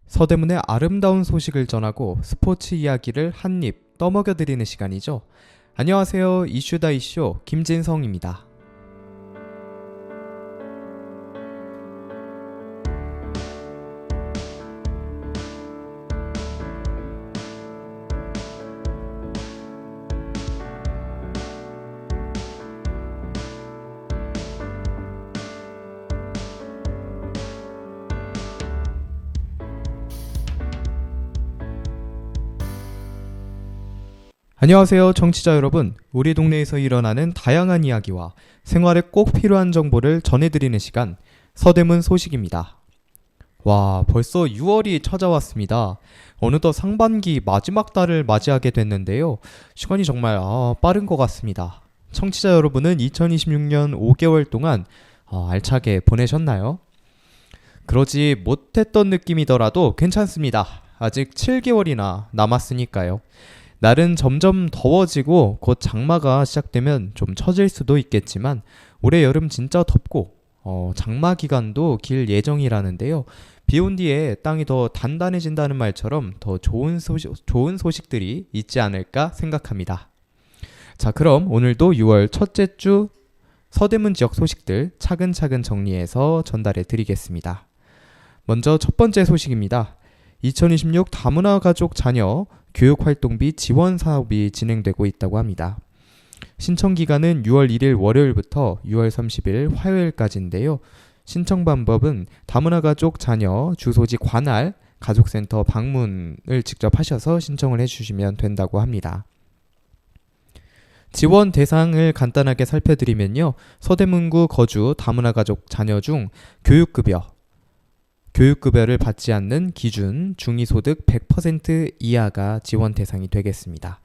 서대문의 아름다운 소식을 전하고 스포츠 이야기를 한입 떠먹여드리는 시간이죠. 안녕하세요. 이슈다 이쇼 김진성입니다. 안녕하세요 청취자 여러분. 우리 동네에서 일어나는 다양한 이야기와 생활에 꼭 필요한 정보를 전해드리는 시간 서대문 소식입니다. 와, 벌써 6월이 찾아왔습니다. 어느덧 상반기 마지막 달을 맞이하게 됐는데요. 시간이 정말 빠른 것 같습니다. 청취자 여러분은 2026년 5개월 동안 알차게 보내셨나요? 그러지 못했던 느낌이더라도 괜찮습니다. 아직 7개월이나 남았으니까요. 날은 점점 더워지고 곧 장마가 시작되면 좀 처질 수도 있겠지만 올해 여름 진짜 덥고 장마 기간도 길 예정이라는데요. 비 온 뒤에 땅이 더 단단해진다는 말처럼 더 좋은 소식들이 있지 않을까 생각합니다. 자, 그럼 오늘도 6월 첫째 주 서대문 지역 소식들 차근차근 정리해서 전달해 드리겠습니다. 먼저 첫 번째 소식입니다. 2026 다문화 가족 자녀 교육활동비 지원 사업이 진행되고 있다고 합니다. 신청 기간은 6월 1일 월요일부터 6월 30일 화요일까지인데요. 신청 방법은 다문화 가족 자녀 주소지 관할 가족센터 방문을 직접 하셔서 신청을 해주시면 된다고 합니다. 지원 대상을 간단하게 살펴드리면요. 서대문구 거주 다문화 가족 자녀 중 교육급여를 받지 않는 기준 중위소득 100% 이하가 지원 대상이 되겠습니다.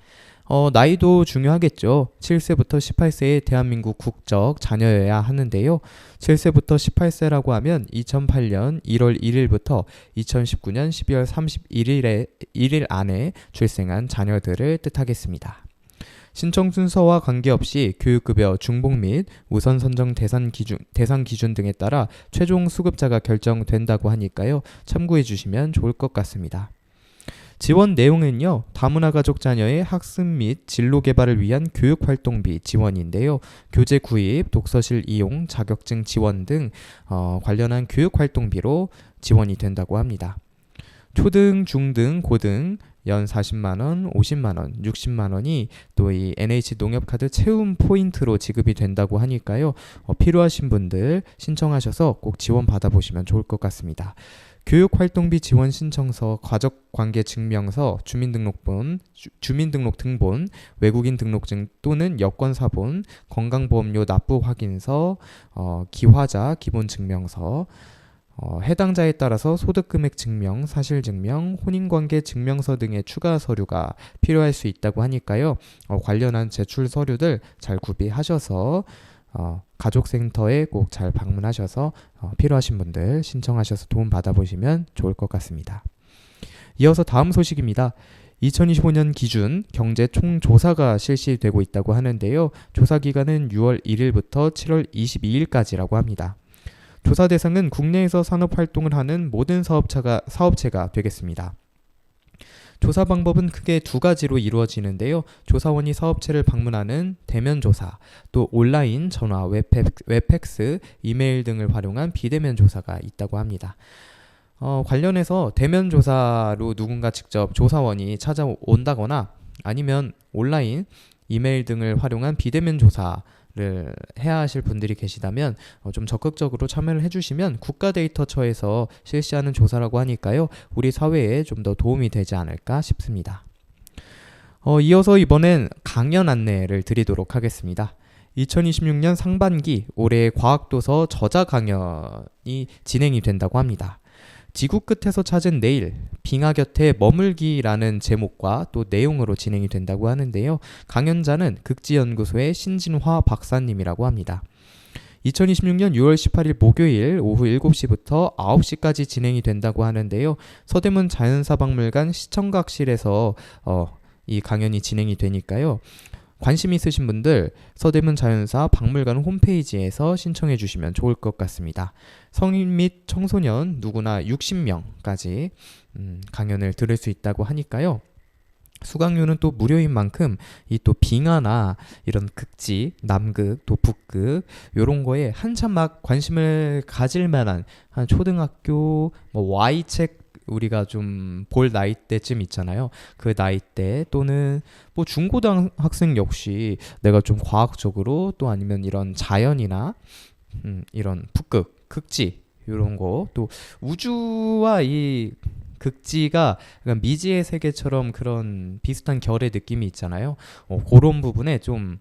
나이도 중요하겠죠. 7세부터 18세의 대한민국 국적 자녀여야 하는데요. 7세부터 18세라고 하면 2008년 1월 1일부터 2019년 12월 31일 안에 출생한 자녀들을 뜻하겠습니다. 신청 순서와 관계없이 교육급여 중복 및 우선 선정 대상 기준 등에 따라 최종 수급자가 결정된다고 하니까요. 참고해 주시면 좋을 것 같습니다. 지원 내용은요. 다문화 가족 자녀의 학습 및 진로 개발을 위한 교육활동비 지원인데요. 교재 구입, 독서실 이용, 자격증 지원 등 관련한 교육활동비로 지원이 된다고 합니다. 초등, 중등, 고등 연 40만원, 50만원, 60만원이 또 이 NH 농협카드 채움 포인트로 지급이 된다고 하니까요. 필요하신 분들 신청하셔서 꼭 지원 받아보시면 좋을 것 같습니다. 교육활동비 지원 신청서, 가족관계증명서, 주민등록 등본, 외국인 등록증 또는 여권사본, 건강보험료 납부 확인서, 기화자 기본증명서, 해당자에 따라서 소득금액 증명, 사실증명, 혼인관계 증명서 등의 추가 서류가 필요할 수 있다고 하니까요. 관련한 제출 서류들 잘 구비하셔서 가족센터에 꼭 잘 방문하셔서 필요하신 분들 신청하셔서 도움 받아보시면 좋을 것 같습니다. 이어서 다음 소식입니다. 2025년 기준 경제 총조사가 실시되고 있다고 하는데요. 조사 기간은 6월 1일부터 7월 22일까지라고 합니다. 조사 대상은 국내에서 산업활동을 하는 모든 사업체가 되겠습니다. 조사 방법은 크게 두 가지로 이루어지는데요. 조사원이 사업체를 방문하는 대면 조사, 또 온라인, 전화, 웹팩스, 이메일 등을 활용한 비대면 조사가 있다고 합니다. 관련해서 대면 조사로 누군가 직접 조사원이 찾아온다거나 아니면 온라인, 이메일 등을 활용한 비대면 조사를 해야 하실 분들이 계시다면 좀 적극적으로 참여를 해주시면 국가데이터처에서 실시하는 조사라고 하니까요. 우리 사회에 좀 더 도움이 되지 않을까 싶습니다. 이어서 이번엔 강연 안내를 드리도록 하겠습니다. 2026년 상반기 올해 과학도서 저자 강연이 진행이 된다고 합니다. 지구 끝에서 찾은 내일, 빙하 곁에 머물기라는 제목과 또 내용으로 진행이 된다고 하는데요. 강연자는 극지연구소의 신진화 박사님이라고 합니다. 2026년 6월 18일 목요일 오후 7시부터 9시까지 진행이 된다고 하는데요. 서대문 자연사박물관 시청각실에서 이 강연이 진행이 되니까요. 관심 있으신 분들 서대문 자연사 박물관 홈페이지에서 신청해 주시면 좋을 것 같습니다. 성인 및 청소년 누구나 60명까지 강연을 들을 수 있다고 하니까요. 수강료는 또 무료인 만큼 이 또 빙하나 이런 극지, 남극, 또 북극 요런 거에 한참 막 관심을 가질 만한 한 초등학교 Y책 우리가 좀 볼 나이대쯤 있잖아요. 그 나이대 또는 뭐 중고등학생 역시 내가 좀 과학적으로 또 아니면 이런 자연이나 이런 북극, 극지 이런 거 또 우주와 이 극지가 미지의 세계처럼 그런 비슷한 결의 느낌이 있잖아요. 그런 부분에 좀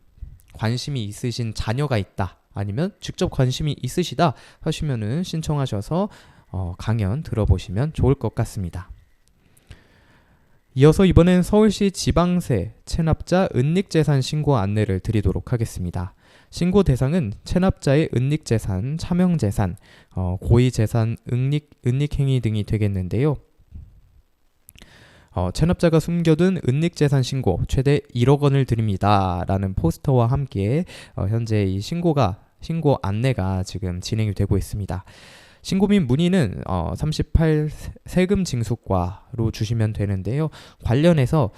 관심이 있으신 자녀가 있다. 아니면 직접 관심이 있으시다 하시면은 신청하셔서 강연 들어보시면 좋을 것 같습니다. 이어서 이번엔 서울시 지방세 체납자 은닉재산 신고 안내를 드리도록 하겠습니다. 신고 대상은 체납자의 은닉재산, 차명재산, 고의재산, 은닉행위 등이 되겠는데요. 체납자가 숨겨둔 은닉재산 신고 최대 1억 원을 드립니다. 라는 포스터와 함께 현재 이 신고 안내가 지금 진행이 되고 있습니다. 신고 및 문의는 38 세금 징수과로 주시면 되는데요. 관련해서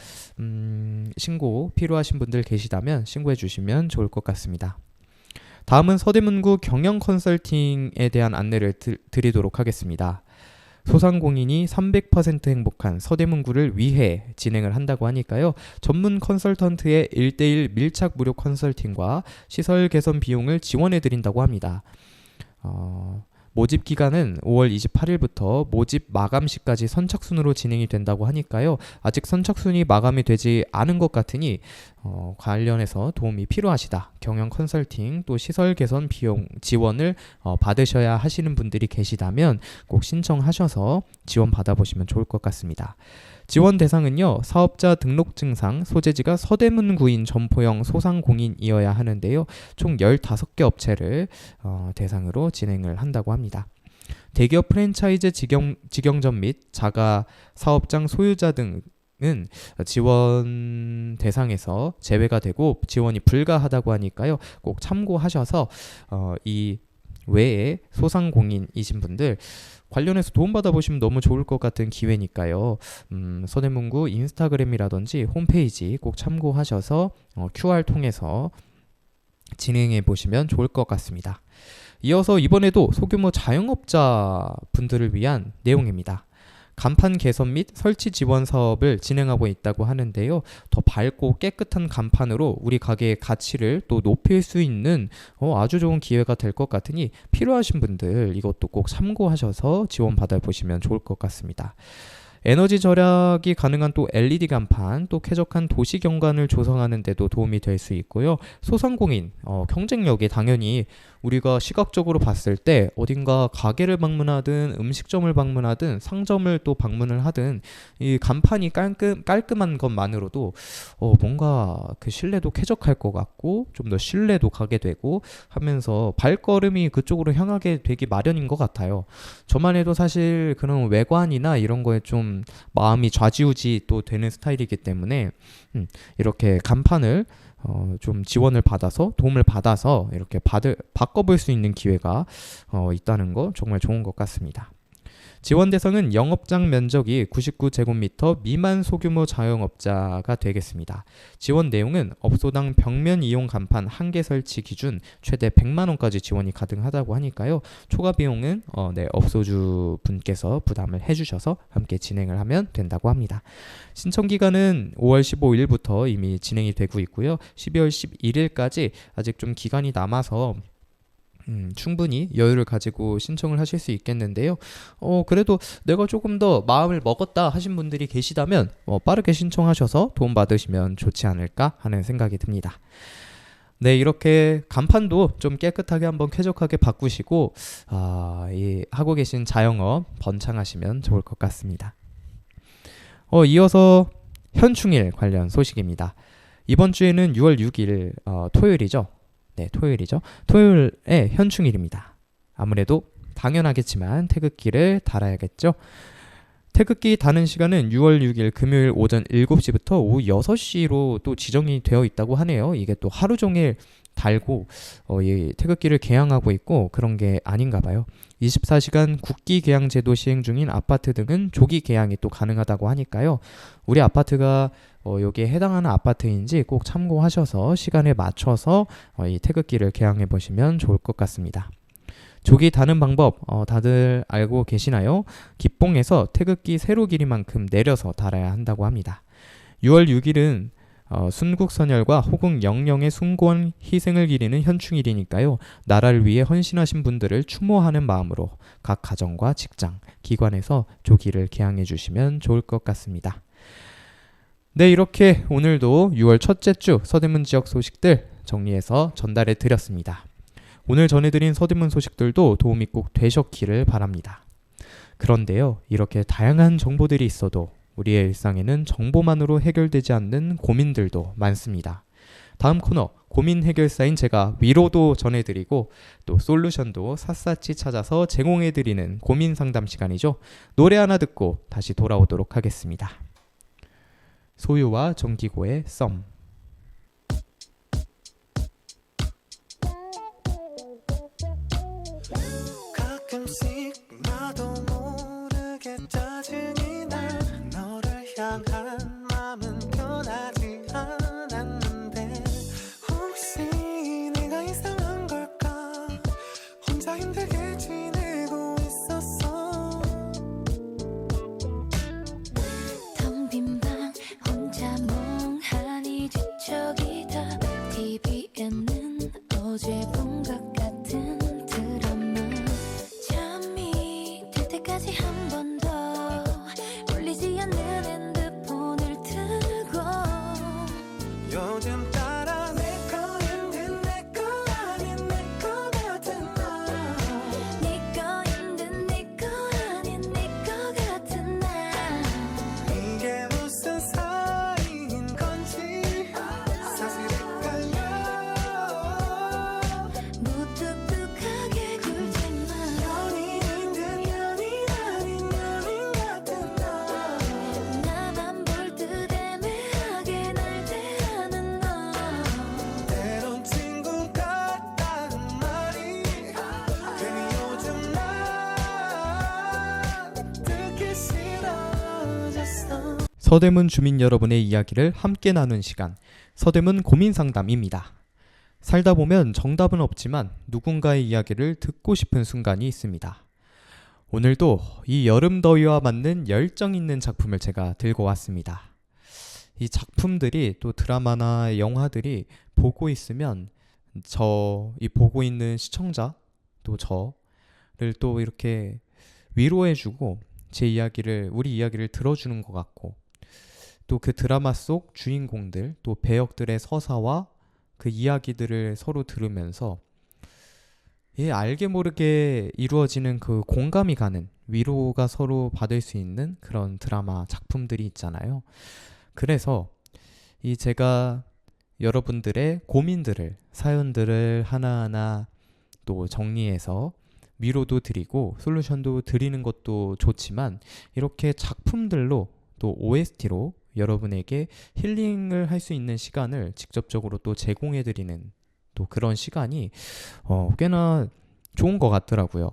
신고 필요하신 분들 계시다면 신고해 주시면 좋을 것 같습니다. 다음은 서대문구 경영 컨설팅에 대한 안내를 드리도록 하겠습니다. 소상공인이 300% 행복한 서대문구를 위해 진행을 한다고 하니까요. 전문 컨설턴트의 1:1 밀착 무료 컨설팅과 시설 개선 비용을 지원해 드린다고 합니다. 모집 기간은 5월 28일부터 모집 마감시까지 선착순으로 진행이 된다고 하니까요. 아직 선착순이 마감이 되지 않은 것 같으니 관련해서 도움이 필요하시다. 경영 컨설팅 또 시설 개선 비용 지원을 받으셔야 하시는 분들이 계시다면 꼭 신청하셔서 지원 받아보시면 좋을 것 같습니다. 지원 대상은요. 사업자 등록증상 소재지가 서대문구인 점포형 소상공인이어야 하는데요. 총 15개 업체를 대상으로 진행을 한다고 합니다. 대기업 프랜차이즈 직영점 및 자가 사업장 소유자 등은 지원 대상에서 제외가 되고 지원이 불가하다고 하니까요. 꼭 참고하셔서 이 외에 소상공인이신 분들 관련해서 도움받아 보시면 너무 좋을 것 같은 기회니까요. 서대문구 인스타그램이라든지 홈페이지 꼭 참고하셔서 QR 통해서 진행해 보시면 좋을 것 같습니다. 이어서 이번에도 소규모 자영업자 분들을 위한 내용입니다. 간판 개선 및 설치 지원 사업을 진행하고 있다고 하는데요. 더 밝고 깨끗한 간판으로 우리 가게의 가치를 또 높일 수 있는 아주 좋은 기회가 될 것 같으니 필요하신 분들 이것도 꼭 참고하셔서 지원 받아보시면 좋을 것 같습니다. 에너지 절약이 가능한 또 LED 간판, 또 쾌적한 도시 경관을 조성하는 데도 도움이 될 수 있고요. 소상공인, 경쟁력이 당연히 우리가 시각적으로 봤을 때 어딘가 가게를 방문하든 음식점을 방문하든 상점을 또 방문을 하든 이 간판이 깔끔한 것만으로도 뭔가 그 신뢰도 쾌적할 것 같고 좀 더 신뢰도 가게 되고 하면서 발걸음이 그쪽으로 향하게 되기 마련인 것 같아요. 저만 해도 사실 그런 외관이나 이런 거에 좀 마음이 좌지우지 또 되는 스타일이기 때문에 이렇게 간판을 좀 지원을 받아서 도움을 받아서 이렇게 바꿔볼 수 있는 기회가 있다는 거 정말 좋은 것 같습니다. 지원 대상은 영업장 면적이 99제곱미터 미만 소규모 자영업자가 되겠습니다. 지원 내용은 업소당 벽면 이용 간판 1개 설치 기준 최대 100만 원까지 지원이 가능하다고 하니까요. 초과 비용은 업소주 분께서 부담을 해주셔서 함께 진행을 하면 된다고 합니다. 신청 기간은 5월 15일부터 이미 진행이 되고 있고요. 12월 11일까지 아직 좀 기간이 남아서 충분히 여유를 가지고 신청을 하실 수 있겠는데요. 그래도 내가 조금 더 마음을 먹었다 하신 분들이 계시다면 빠르게 신청하셔서 도움 받으시면 좋지 않을까 하는 생각이 듭니다. 네, 이렇게 간판도 좀 깨끗하게 한번 쾌적하게 바꾸시고 하고 계신 자영업 번창하시면 좋을 것 같습니다. 이어서 현충일 관련 소식입니다. 이번 주에는 6월 6일 토요일이죠. 네, 토요일이죠. 토요일에 현충일입니다. 아무래도 당연하겠지만 태극기를 달아야겠죠. 태극기 다는 시간은 6월 6일 금요일 오전 7시부터 오후 6시로 또 지정이 되어 있다고 하네요. 이게 또 하루 종일 달고 이 태극기를 개양하고 있고 그런 게 아닌가 봐요. 24시간 국기 개양 제도 시행 중인 아파트 등은 조기 개양이 또 가능하다고 하니까요. 우리 아파트가 여기에 해당하는 아파트인지 꼭 참고하셔서 시간에 맞춰서 이 태극기를 개양해 보시면 좋을 것 같습니다. 조기 다는 방법 다들 알고 계시나요? 기봉에서 태극기 세로 길이만큼 내려서 달아야 한다고 합니다. 6월 6일은 순국선열과 호국 영령의 숭고한 희생을 기리는 현충일이니까요. 나라를 위해 헌신하신 분들을 추모하는 마음으로 각 가정과 직장, 기관에서 조기를 개양해 주시면 좋을 것 같습니다. 네, 이렇게 오늘도 6월 첫째 주 서대문 지역 소식들 정리해서 전달해 드렸습니다. 오늘 전해드린 서대문 소식들도 도움이 꼭 되셨기를 바랍니다. 그런데요, 이렇게 다양한 정보들이 있어도 우리의 일상에는 정보만으로 해결되지 않는 고민들도 많습니다. 다음 코너 고민 해결사인 제가 위로도 전해드리고 또 솔루션도 샅샅이 찾아서 제공해드리는 고민 상담 시간이죠. 노래 하나 듣고 다시 돌아오도록 하겠습니다. 소유와 정기고의 썸. 가끔씩 나도 모르게 짜증이 나. 너를 향한 마음은 변하지 않았는데 혹시 내가 이상한 걸까. 혼자 힘들게 지내고 있었어. 텅 빈 방 혼자 멍하니 뒤척이다. TV에는 어제 본 것 같은 드라마. 잠이 들 때까지 한 번 더 울리지 않는 핸드폰을 들고 요즘 따라 내 거인 내 거 아닌 내 거 같은 너. 네 거인 내 거 아닌 내 거 같은 나. 이게 무슨 사이인 건지 사실 헷갈려. 무뚝뚝하게 굴지만 연인인 듯 연인 아닌 연인 같은 너. 나만 볼 듯 애매하게 날 대하는 너. 때론 친구 같다는 말이 괜히 요즘 난 듣기 싫어졌어. 서대문 주민 여러분의 이야기를 함께 나눈 시간, 서대문 고민 상담입니다. 살다 보면 정답은 없지만 누군가의 이야기를 듣고 싶은 순간이 있습니다. 오늘도 이 여름 더위와 맞는 열정 있는 작품을 제가 들고 왔습니다. 이 작품들이 또 드라마나 영화들이 보고 있으면 이 보고 있는 시청자 또 저를 또 이렇게 위로해주고 우리 이야기를 들어주는 것 같고 또 그 드라마 속 주인공들 또 배역들의 서사와 그 이야기들을 서로 들으면서 알게 모르게 이루어지는 그 공감이 가는 위로가 서로 받을 수 있는 그런 드라마 작품들이 있잖아요. 그래서 제가 여러분들의 고민들을 사연들을 하나하나 또 정리해서 위로도 드리고 솔루션도 드리는 것도 좋지만 이렇게 작품들로 또 OST로 여러분에게 힐링을 할 수 있는 시간을 직접적으로 또 제공해드리는 또 그런 시간이 꽤나 좋은 것 같더라고요.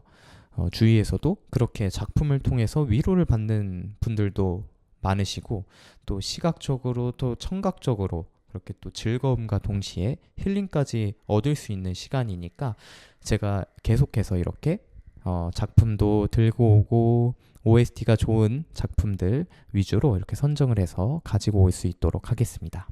주위에서도 그렇게 작품을 통해서 위로를 받는 분들도 많으시고 또 시각적으로 또 청각적으로 그렇게 또 즐거움과 동시에 힐링까지 얻을 수 있는 시간이니까 제가 계속해서 이렇게 작품도 들고 오고 OST가 좋은 작품들 위주로 이렇게 선정을 해서 가지고 올 수 있도록 하겠습니다.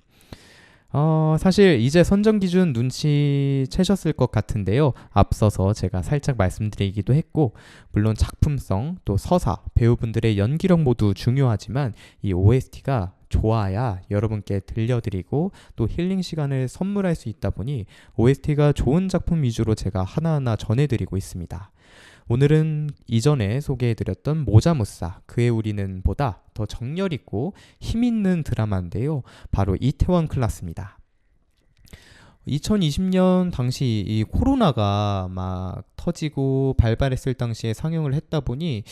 사실 이제 선정 기준 눈치채셨을 것 같은데요. 앞서서 제가 살짝 말씀드리기도 했고 물론 작품성 또 서사, 배우분들의 연기력 모두 중요하지만 이 OST가 좋아야 여러분께 들려드리고 또 힐링 시간을 선물할 수 있다 보니 OST가 좋은 작품 위주로 제가 하나하나 전해드리고 있습니다. 오늘은 이전에 소개해드렸던 모자무사 그의 우리는 보다 더 정열있고 힘있는 드라마인데요. 바로 이태원 클라스입니다. 2020년 당시 이 코로나가 막 터지고 발발했을 당시에 상영을 했다 보니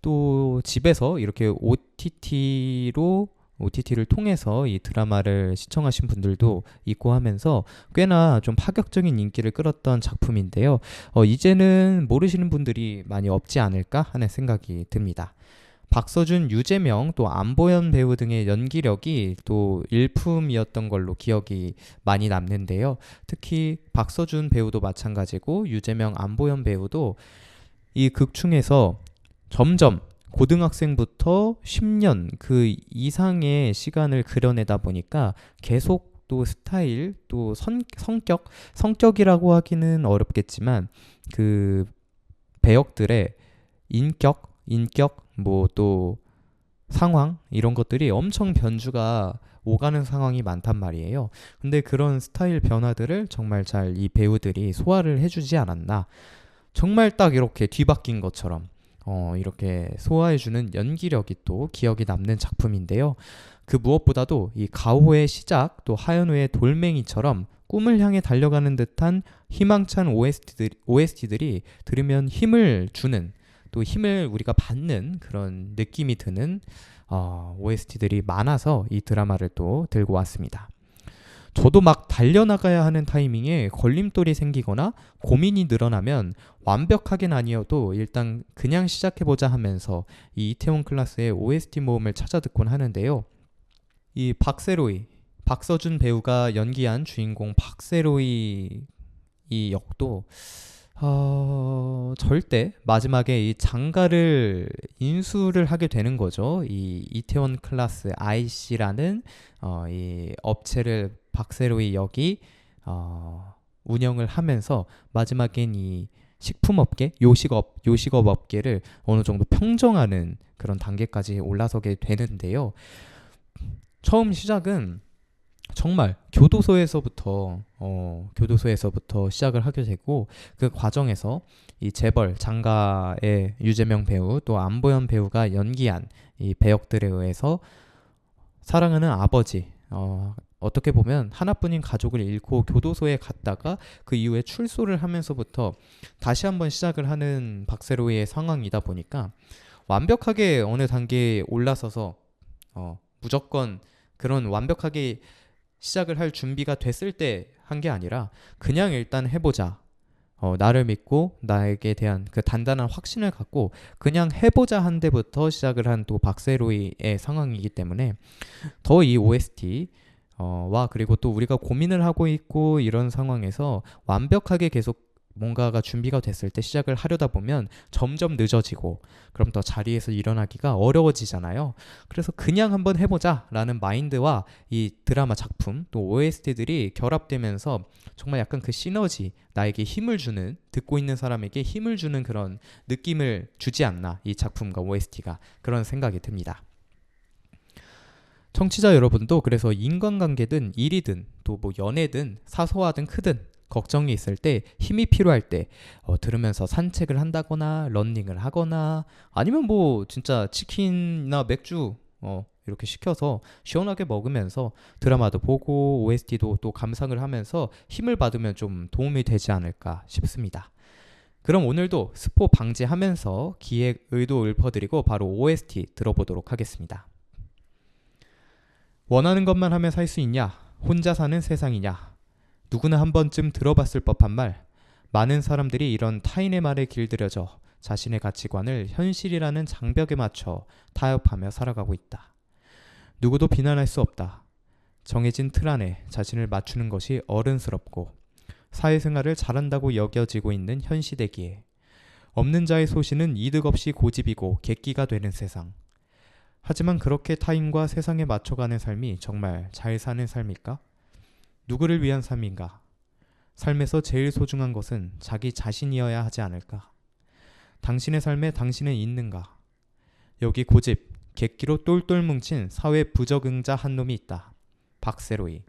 또 집에서 이렇게 OTT를 통해서 이 드라마를 시청하신 분들도 있고 하면서 꽤나 좀 파격적인 인기를 끌었던 작품인데요. 이제는 모르시는 분들이 많이 없지 않을까 하는 생각이 듭니다. 박서준, 유재명, 또 안보현 배우 등의 연기력이 또 일품이었던 걸로 기억이 많이 남는데요. 특히 박서준 배우도 마찬가지고 유재명, 안보현 배우도 이 극중에서 점점 고등학생부터 10년 그 이상의 시간을 그려내다 보니까 계속 또 스타일, 또 성격이라고 하기는 어렵겠지만 그 배역들의 인격, 뭐 또 상황 이런 것들이 엄청 변주가 오가는 상황이 많단 말이에요. 근데 그런 스타일 변화들을 정말 잘 이 배우들이 소화를 해주지 않았나. 정말 딱 이렇게 뒤바뀐 것처럼 이렇게 소화해주는 연기력이 또 기억이 남는 작품인데요. 그 무엇보다도 이 가호의 시작, 또 하현우의 돌멩이처럼 꿈을 향해 달려가는 듯한 희망찬 OST들이 들으면 힘을 주는, 또 힘을 우리가 받는 그런 느낌이 드는 OST들이 많아서 이 드라마를 또 들고 왔습니다. 저도 막 달려나가야 하는 타이밍에 걸림돌이 생기거나 고민이 늘어나면 완벽하긴 아니어도 일단 그냥 시작해보자 하면서 이 이태원 클라스의 OST 모음을 찾아 듣곤 하는데요. 이 박서준 배우가 연기한 주인공 박세로이 이 역도 절대 마지막에 이 장가를 인수를 하게 되는 거죠. 이 이태원 클라스 IC라는 이 업체를 박세로이 역이 운영을 하면서 마지막엔 이 식품업계, 요식업 업계를 어느 정도 평정하는 그런 단계까지 올라서게 되는데요. 처음 시작은 정말 교도소에서부터 시작을 하게 되고, 그 과정에서 이 재벌 장가의 유재명 배우, 또 안보현 배우가 연기한 이 배역들에 의해서 사랑하는 아버지, 어떻게 보면 하나뿐인 가족을 잃고 교도소에 갔다가 그 이후에 출소를 하면서부터 다시 한번 시작을 하는 박세로이의 상황이다 보니까 완벽하게 어느 단계에 올라서서 무조건 그런 완벽하게 시작을 할 준비가 됐을 때 한 게 아니라 그냥 일단 해보자. 나를 믿고 나에게 대한 그 단단한 확신을 갖고 그냥 해보자 한 데부터 시작을 한 또 박세로이의 상황이기 때문에 더 이 OST 와 그리고 또 우리가 고민을 하고 있고 이런 상황에서 완벽하게 계속 뭔가가 준비가 됐을 때 시작을 하려다 보면 점점 늦어지고 그럼 더 자리에서 일어나기가 어려워지잖아요. 그래서 그냥 한번 해보자 라는 마인드와 이 드라마 작품 또 OST들이 결합되면서 정말 약간 그 시너지, 나에게 힘을 주는, 듣고 있는 사람에게 힘을 주는 그런 느낌을 주지 않나, 이 작품과 OST가. 그런 생각이 듭니다. 청취자 여러분도 그래서 인간관계든 일이든 또 뭐 연애든 사소하든 크든 걱정이 있을 때, 힘이 필요할 때 들으면서 산책을 한다거나 러닝을 하거나 아니면 뭐 진짜 치킨이나 맥주 이렇게 시켜서 시원하게 먹으면서 드라마도 보고 OST도 또 감상을 하면서 힘을 받으면 좀 도움이 되지 않을까 싶습니다. 그럼 오늘도 스포 방지하면서 기획 의도 읊어드리고 바로 OST 들어보도록 하겠습니다. 원하는 것만 하면 살 수 있냐? 혼자 사는 세상이냐? 누구나 한 번쯤 들어봤을 법한 말. 많은 사람들이 이런 타인의 말에 길들여져 자신의 가치관을 현실이라는 장벽에 맞춰 타협하며 살아가고 있다. 누구도 비난할 수 없다. 정해진 틀 안에 자신을 맞추는 것이 어른스럽고 사회생활을 잘한다고 여겨지고 있는 현 시대기에 없는 자의 소신은 이득 없이 고집이고 객기가 되는 세상. 하지만 그렇게 타인과 세상에 맞춰가는 삶이 정말 잘 사는 삶일까? 누구를 위한 삶인가? 삶에서 제일 소중한 것은 자기 자신이어야 하지 않을까? 당신의 삶에 당신은 있는가? 여기 고집, 객기로 똘똘 뭉친 사회 부적응자 한 놈이 있다. 박세로이.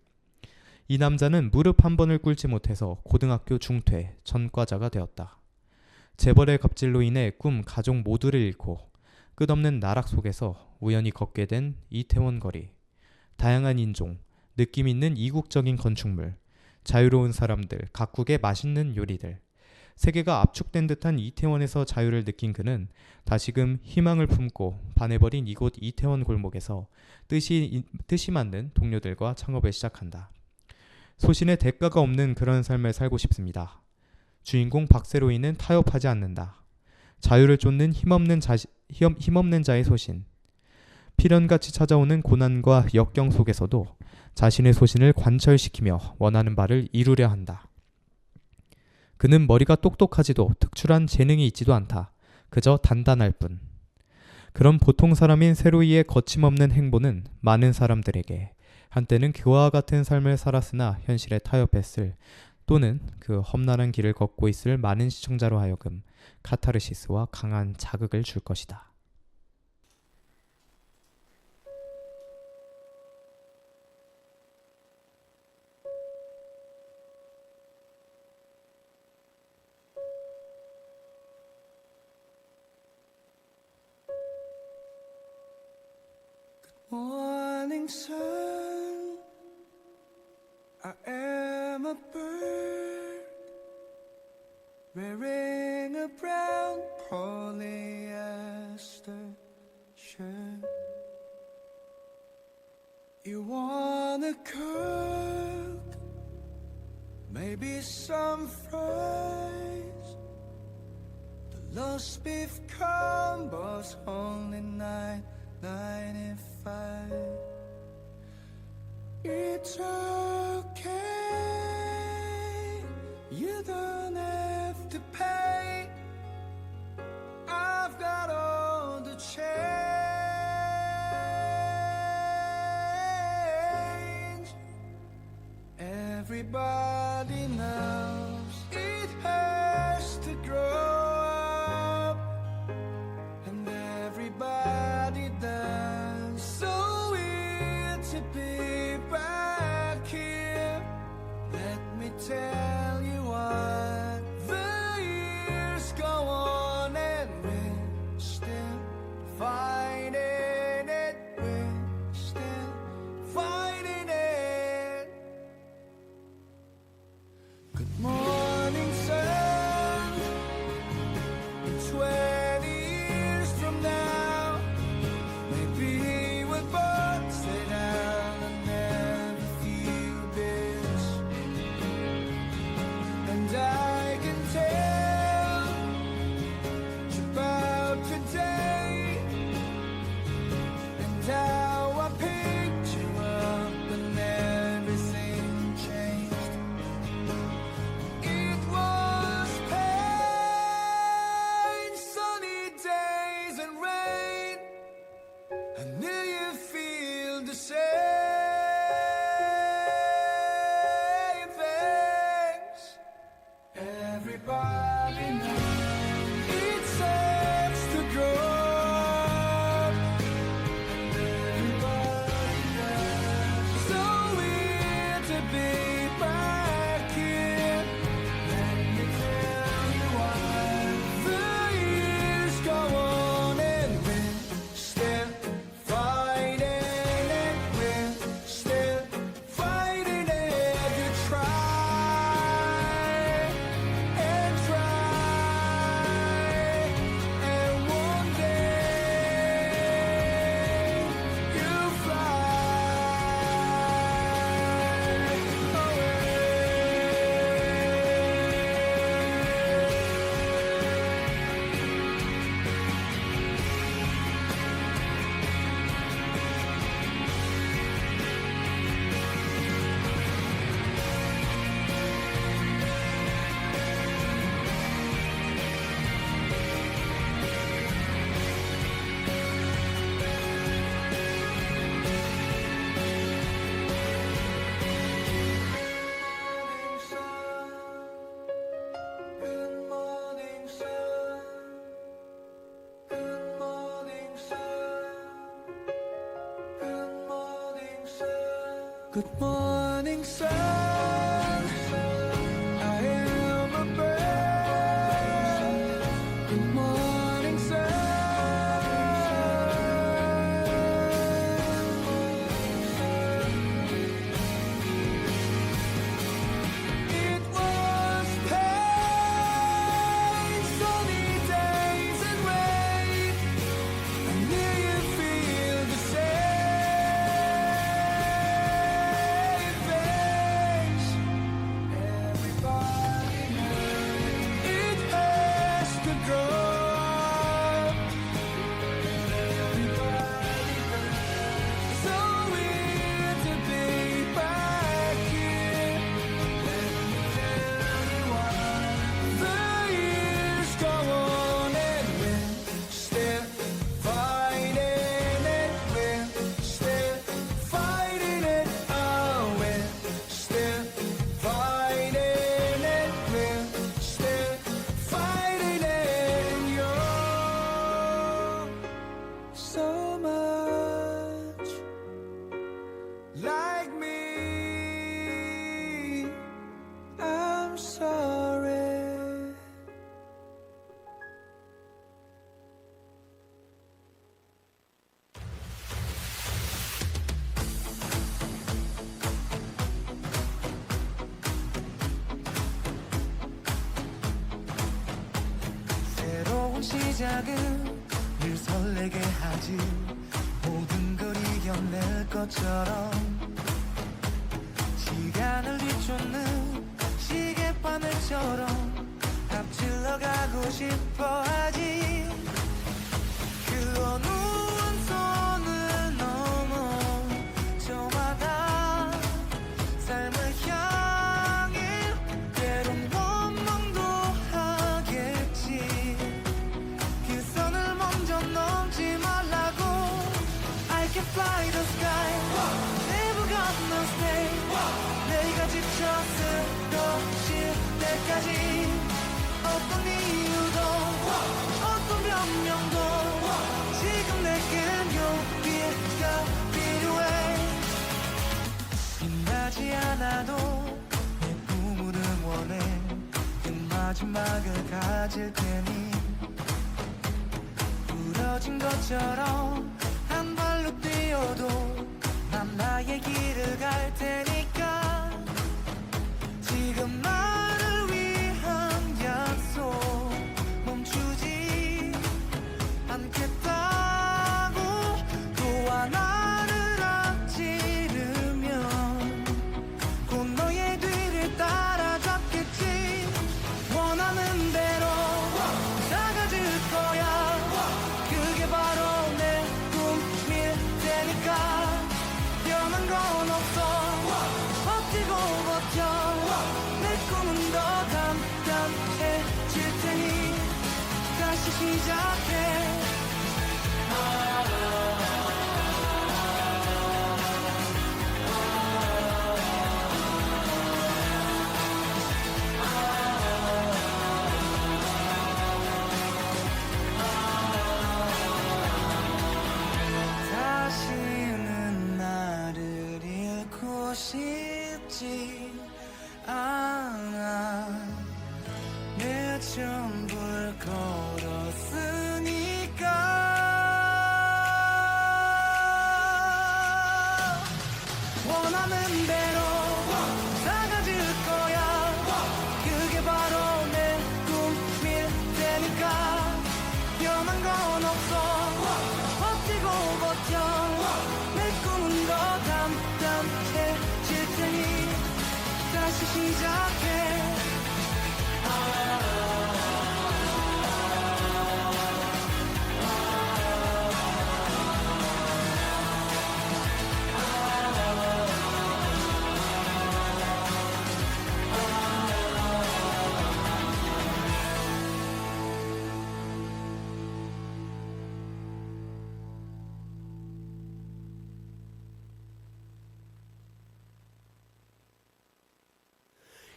이 남자는 무릎 한 번을 꿇지 못해서 고등학교 중퇴, 전과자가 되었다. 재벌의 갑질로 인해 꿈, 가족 모두를 잃고 끝없는 나락 속에서 우연히 걷게 된 이태원 거리. 다양한 인종, 느낌 있는 이국적인 건축물, 자유로운 사람들, 각국의 맛있는 요리들. 세계가 압축된 듯한 이태원에서 자유를 느낀 그는 다시금 희망을 품고 반해버린 이곳 이태원 골목에서 뜻이 맞는 동료들과 창업을 시작한다. 소신의 대가가 없는 그런 삶을 살고 싶습니다. 주인공 박세로이는 타협하지 않는다. 자유를 쫓는 힘없는 자의 소신. 필연같이 찾아오는 고난과 역경 속에서도 자신의 소신을 관철시키며 원하는 바를 이루려 한다. 그는 머리가 똑똑하지도 특출한 재능이 있지도 않다. 그저 단단할 뿐. 그런 보통 사람인 세로이의 거침없는 행보는 많은 사람들에게 한때는 그와 같은 삶을 살았으나 현실에 타협했을 또는 그 험난한 길을 걷고 있을 많은 시청자로 하여금 카타르시스와 강한 자극을 줄 것이다. Morning sun, I am a bird wearing a brown polyester shirt. You wanna cook, maybe some fries. The roast beef combo's only $9.95. It's okay, you don't have to pay. I've got all the change. Everybody knows it has to grow up, and everybody does. So weird to be back here. Let me tell you what, the years go on and we're still fighting it. We're still fighting it. Good morning, sun. 20 years from now, maybe we'll both stay down and never feel this. And I can tell you about today and how I picked you up and everything changed. It was pain, sunny days and rain. I knew you feel the same things. Everybody knows it sucks to grow up, and everybody does. So weird to be back here. Let me tell you why. The years go on and we're still fighting it. We're still fighting it. You try and try, and one day you fly Good morning, sun. Good morning, sun. Good morning, sun. Good morning, sun. I am a bird. Good morning, sun. 시작은 늘 설레게 하지 모든 걸 이겨낼 것처럼 시간을 뒤쫓는 시계바늘처럼 앞질러 가고 싶어 하지 그 어느 손을 넘어 저마다 삶을 향해 때론 원망도 하겠지 그 선을 먼저 넘지 말라고 I can fly the sky Never gonna stay 내가 지쳐 쓰러질 때까지 어떤 이유도 어떤 변명도 지금 내겐 용기가 필요해 빛나지 않아도 내 꿈을 응원해 그 마지막을 가질 테니 부러진 것처럼 한 발로 뛰어도 난 나의 길을 갈 테니까 지금 나를 위한 약속 멈추지 않겠다고 또 하나를 앞지르면 곧 너의 뒤를 따라잡겠지 원하는 대로 나가질 거야 그게 바로 내 꿈일 테니까 변한 건 없어 버티고 버텨 내 꿈은 더 단단해질 테니 다시 시작해 다시는 나를 잃고 싶지 않아 내 전부를 걸었으니까 원하는 대로 나가질 거야 그게 바로 내 꿈일 테니까 변한 건 없어 버티고 버텨 내 꿈은 더 단단해질 테니 다시 시작해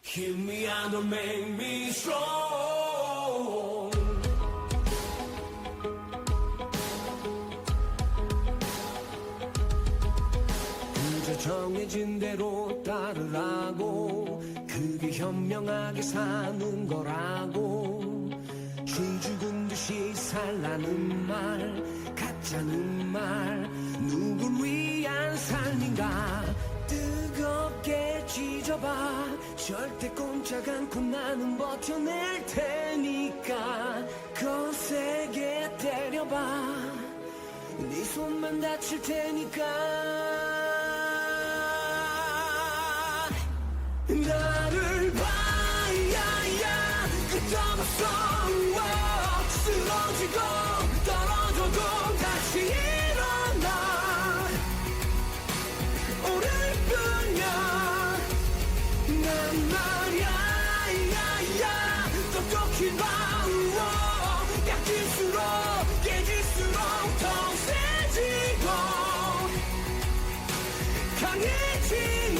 Hit me and don't make me strong. 그저 정해진 대로 따르라고 그게 현명하게 사는 거라고 쥐 죽은 듯이 살라는 말 가짜는 말 누굴 위한 삶인가 뜨겁게 찢어봐 절대 꼼짝 않고 나는 버텨낼 테니까 거세게 때려봐 네 손만 다칠 테니까 나를 봐야야 끝없어 쓰러지고 떨어져도 다시 일어나 오를 뿐이야 난 말야 야야 똑똑히 봐워 약질수록 깨질수록 더 세지고 강해지는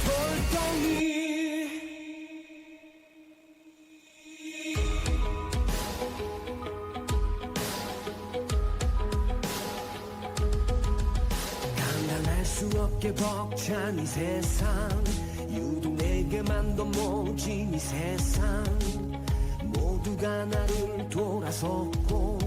돌덩이 감당할 수 없게 벅찬 이 세상 유독 내게만 더 모진 이 세상 모두가 나를 돌아섰고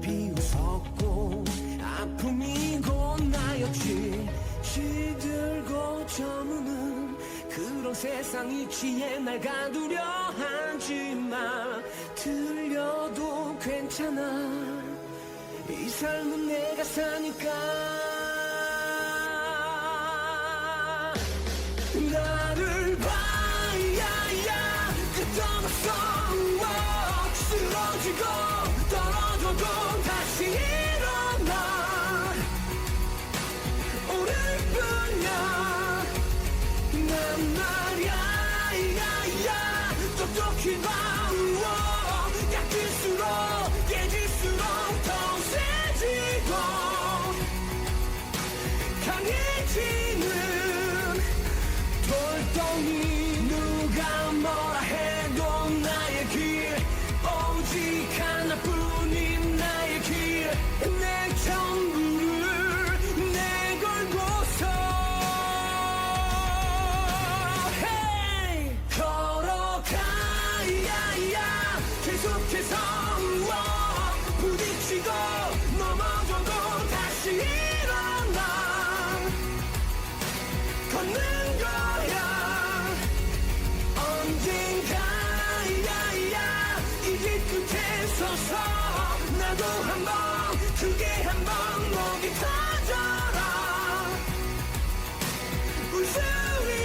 비웃었고 아픔이 곧 나였지 시들고 저무는 그 그런 세상 이치에 날 가두려 하지마. 들려도 괜찮아. 이 삶은 내가 사니까. 나를 봐야야 끝없어. 쓰러지고 떨어져도 다시 일어나. 오늘 뿐이야. 난 말야 야야 똑똑히 봐. 약할수록 깨질수록 더 세지고 강해지는 돌덩이. 누가 뭐라 해도 나의 길 오직 하나뿐인 나의 길. 내 전부를 내걸고서 hey! 걸어가야야 계속해서 부딪히고 넘어져도 다시 일어나. 걷는 거야 언젠가. 야야 이 길 끝에 서서 나도 한번 크게 한번 목이 터져라. 울 수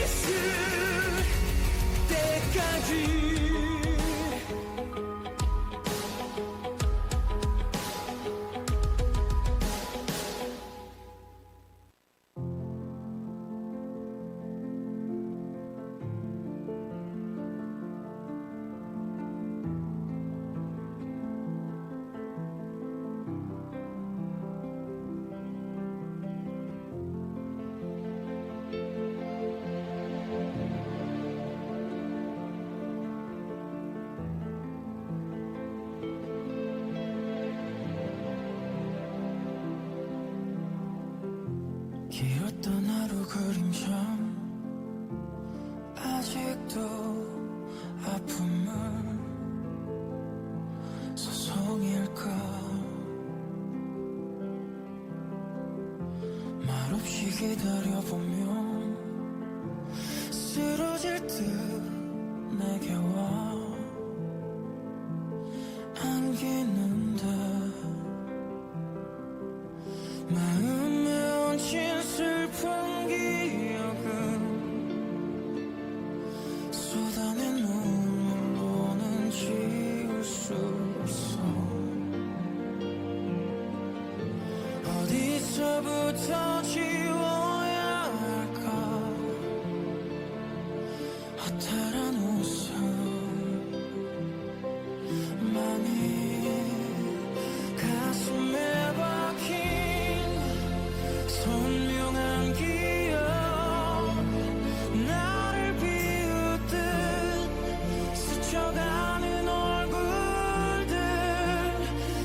있을 때까지. 길었던 하루 그림자 아직도 아픔은 소송일까. 말없이 기다려보면 쓰러질 듯 내게 와 안기는데 마음에 얹힌 슬픈 기억은 쏟아낸 눈물로는 지울 수 없어. 어디서부터 지워야 할까. 허탈한 웃음만이 가슴에 박힌 선명한 기억. 나를 비웃듯 스쳐가는 얼굴들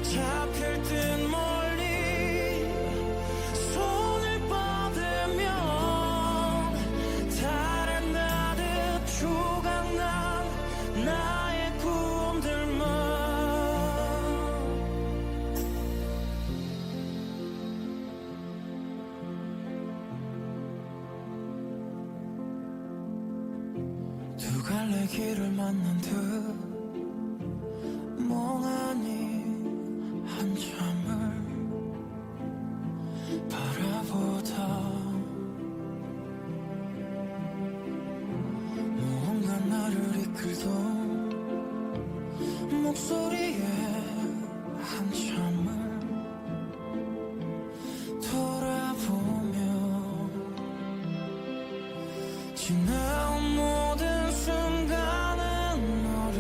잡힐 듯 멀리 손을 뻗으면 달을 나듯 조각난 나의 꿈들만. 두 갈래 길을 만난 듯 멍하니 한참을 바라보다 무언가 나를 이끌던 목소리에 한참을 돌아보며 지나온 모든 순간은 어린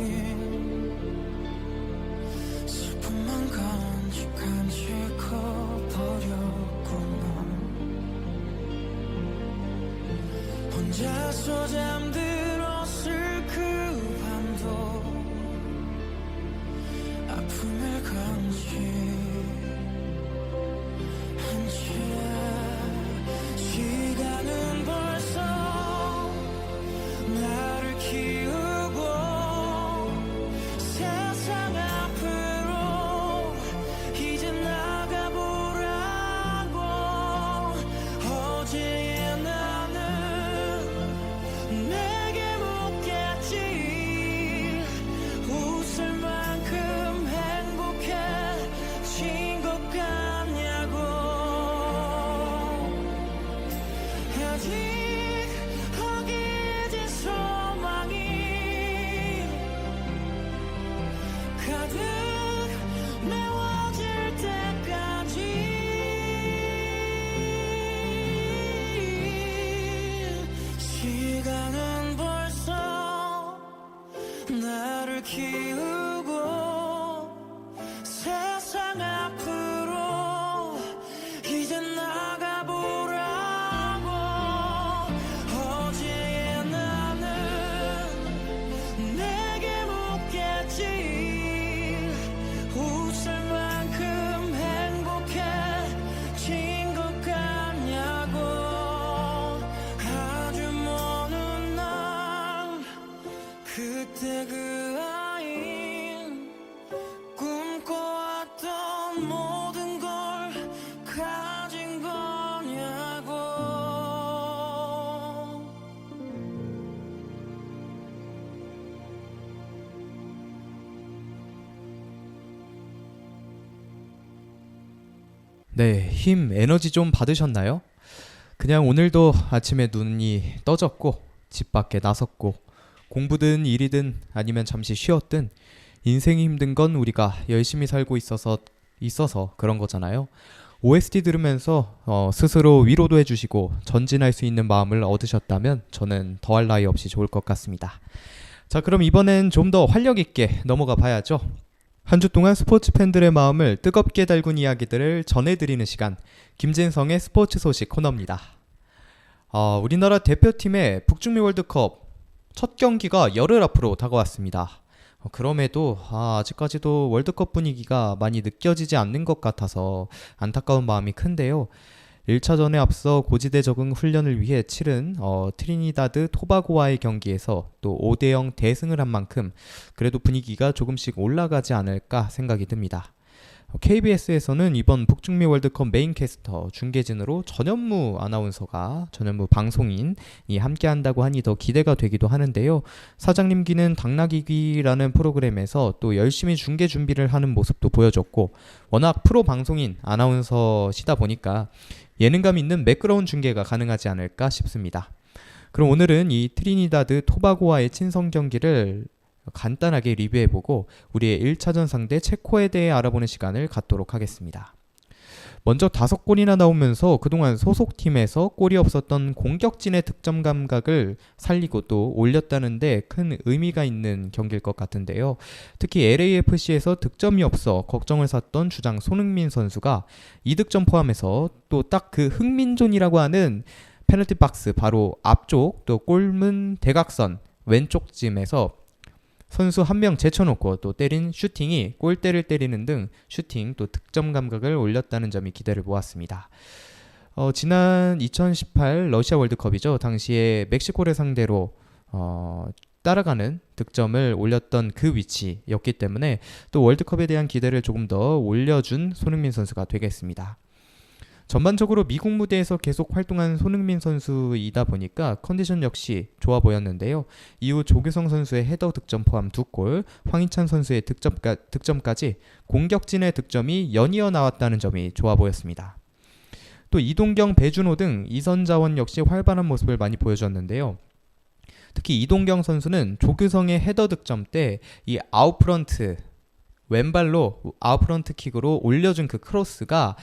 슬픔만 간직간직 커버렸구나. 혼자서 잠들었을 그 밤도 아픔을 간직한 채 시간은 벌써 나를 키우고 세상 앞으로 이제 나가보라고. 어제의 나는 내 네, 힘, 에너지 좀 받으셨나요? 그냥 오늘도 아침에 눈이 떠졌고 집 밖에 나섰고 공부든 일이든 아니면 잠시 쉬었든 인생이 힘든 건 우리가 열심히 살고 있어서 그런 거잖아요. OST 들으면서 스스로 위로도 해주시고 전진할 수 있는 마음을 얻으셨다면 저는 더할 나위 없이 좋을 것 같습니다. 자, 그럼 이번엔 좀 더 활력 있게 넘어가 봐야죠. 한 주 동안 스포츠 팬들의 마음을 뜨겁게 달군 이야기들을 전해드리는 시간, 김진성의 스포츠 소식 코너입니다. 우리나라 대표팀의 북중미 월드컵 첫 경기가 열흘 앞으로 다가왔습니다. 그럼에도 아직까지도 월드컵 분위기가 많이 느껴지지 않는 것 같아서 안타까운 마음이 큰데요. 1차전에 앞서 고지대 적응 훈련을 위해 치른 트리니다드 토바고와의 경기에서 또 5대0 대승을 한 만큼 그래도 분위기가 조금씩 올라가지 않을까 생각이 듭니다. KBS에서는 이번 북중미 월드컵 메인 캐스터 중계진으로 전현무 방송인이 함께한다고 하니 더 기대가 되기도 하는데요. 사장님 귀는 당나귀 귀라는 프로그램에서 또 열심히 중계 준비를 하는 모습도 보여줬고 워낙 프로 방송인 아나운서시다 보니까 예능감 있는 매끄러운 중계가 가능하지 않을까 싶습니다. 그럼 오늘은 이 트리니다드 토바고와의 친선 경기를 간단하게 리뷰해보고 우리의 1차전 상대 체코에 대해 알아보는 시간을 갖도록 하겠습니다. 먼저 5골이나 나오면서 그동안 소속팀에서 골이 없었던 공격진의 득점 감각을 살리고 또 올렸다는데 큰 의미가 있는 경기일 것 같은데요. 특히 LAFC에서 득점이 없어 걱정을 샀던 주장 손흥민 선수가 2득점 포함해서 또 딱 그 흥민존이라고 하는 페널티 박스 바로 앞쪽 또 골문 대각선 왼쪽쯤에서 선수 한 명 제쳐놓고 또 때린 슈팅이 골대를 때리는 등 슈팅 또 득점 감각을 올렸다는 점이 기대를 모았습니다. 지난 2018 러시아 월드컵이죠. 당시에 멕시코를 상대로 따라가는 득점을 올렸던 그 위치였기 때문에 또 월드컵에 대한 기대를 조금 더 올려준 손흥민 선수가 되겠습니다. 전반적으로 미국 무대에서 계속 활동한 손흥민 선수이다 보니까 컨디션 역시 좋아 보였는데요. 이후 조규성 선수의 헤더 득점 포함 2골, 황희찬 선수의 득점까지 공격진의 득점이 연이어 나왔다는 점이 좋아 보였습니다. 또 이동경, 배준호 등 이선 자원 역시 활발한 모습을 많이 보여줬는데요. 특히 이동경 선수는 조규성의 헤더 득점 때 이 아웃프런트 왼발로 아웃프런트 킥으로 올려준 그 크로스가